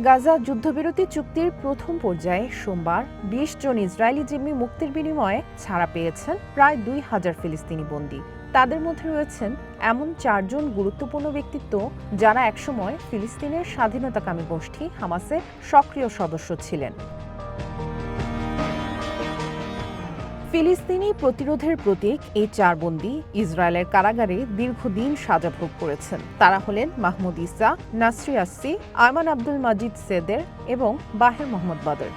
গাজা যুদ্ধবিরতি চুক্তির প্রথম পর্যায়ে সোমবার ২০ জন ইসরায়েলি জিম্মি মুক্তির বিনিময়ে ছাড়া পেয়েছেন প্রায় ২,০০০ ফিলিস্তিনি বন্দী। তাদের মধ্যে রয়েছেন এমন ৪ জন গুরুত্বপূর্ণ ব্যক্তিত্ব যারা একসময় ফিলিস্তিনের স্বাধীনতাকামী গোষ্ঠী হামাসের সক্রিয় সদস্য ছিলেন। ফিলিস্তিনি প্রতিরোধের প্রতীক এই ৪ বন্দী ইসরায়েলের কারাগারে দীর্ঘদিন সাজা ভোগ করেছেন। তারা হলেন মাহমুদ ইসা, নাসরি আসসি, আয়মান আব্দুল মাজিদ সেদের এবং বাহের মোহাম্মদ বদর।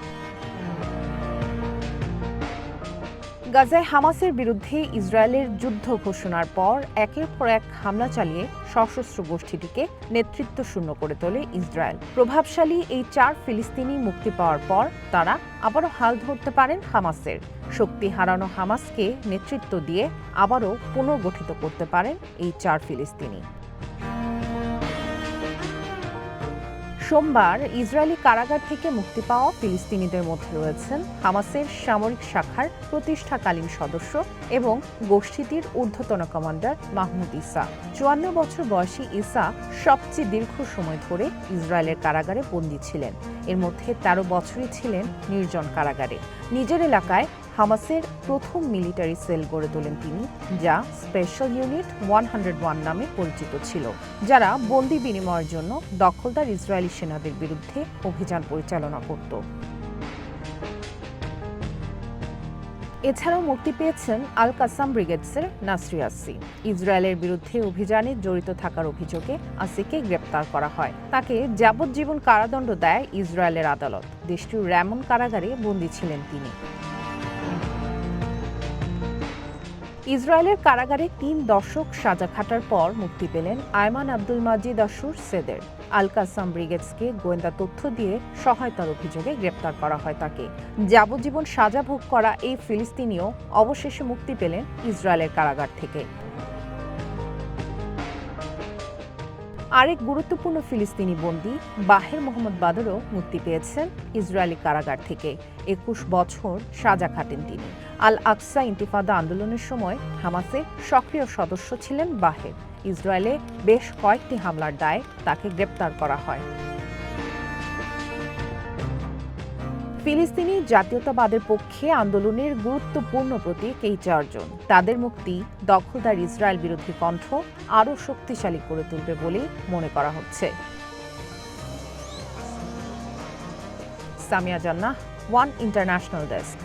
গাজায় হামাসের বিরুদ্ধে ইসরায়েলের যুদ্ধ ঘোষণার পর একের পর এক হামলা চালিয়ে সশস্ত্র গোষ্ঠীটিকে নেতৃত্ব শূন্য করে তোলে ইসরায়েল। প্রভাবশালী এই ৪ ফিলিস্তিনি মুক্তি পাওয়ার পর তারা আবারও হাল ধরতে পারেন হামাসের। শক্তি হারানো হামাসকে নেতৃত্ব দিয়ে আবারও পুনর্গঠিত করতে পারেন এই ৪ ফিলিস্তিনি। সোমবার ইসরায়েলি কারাগার থেকে মুক্তি পাওয়া ফিলিস্তিনিদের মধ্যে রয়েছেন হামাসের সামরিক শাখার প্রতিষ্ঠাকালীন সদস্য এবং গোষ্ঠীটির ঊর্ধ্বতন কমান্ডার মাহমুদ ইসা। ৫৪ বছর বয়সী ইসা সবচেয়ে দীর্ঘ সময় ধরে ইসরায়েলের কারাগারে বন্দী ছিলেন। এর মধ্যে ১৩ বছরই ছিলেন নির্জন কারাগারে। নিজের এলাকায় হামাসের প্রথম মিলিটারি সেল গড়ে তোলেন তিনি, যা স্পেশাল ইউনিট 101 নামে পরিচিত ছিল, যারা বন্দী বিনিময়ের জন্য দখলদার ইসরায়েলি সেনাদের বিরুদ্ধে অভিযান পরিচালনা করত। এছাড়াও মুক্তি পেয়েছেন আল কাসাম ব্রিগেডসের নাসরি আসসি। ইসরায়েলের বিরুদ্ধে অভিযানে জড়িত থাকার অভিযোগে আসিকে গ্রেপ্তার করা হয়। তাকে যাবজ্জীবন কারাদণ্ড দেয় ইসরায়েলের আদালত। দেশটির র্যামন কারাগারে বন্দী ছিলেন তিনি। ইসরায়েলের কারাগারে ৩ দশক সাজা খাটার পর মুক্তি পেলেন আয়মান আব্দুল মাজিদ আসুর সেদের। আল কাসাম ব্রিগেডসকে গোয়েন্দা তথ্য দিয়ে সহায়তার অভিযোগে গ্রেপ্তার করা হয় তাকে। যাবজ্জীবন সাজা ভোগ করা এই ফিলিস্তিনিও অবশেষে মুক্তি পেলেন ইসরায়েলের কারাগার থেকে। আরেক গুরুত্বপূর্ণ ফিলিস্তিনি বন্দী বাহের মোহাম্মদ বদরও মুক্তি পেয়েছেন ইসরায়েলি কারাগার থেকে। ২১ বছর সাজা খাটেন তিনি। আল আকসা ইন্তিফাদা আন্দোলনের সময় হামাসের সক্রিয় সদস্য ছিলেন বাহের। ইসরায়েলে বেশ কয়েকটি হামলার দায়ে তাকে গ্রেপ্তার করা হয়। ফিলিস্তিনি জাতীয়তাবাদের পক্ষে আন্দোলনের গুরুত্বপূর্ণ প্রতীক এই ৪ জন। তাদের মুক্তি দখলদার ইসরায়েল বিরোধী কণ্ঠ আরও শক্তিশালী করে তুলবে বলেই মনে করা হচ্ছে। সামিয়া জান্নাহ, ওয়ান ইন্টারন্যাশনাল ডেস্ক।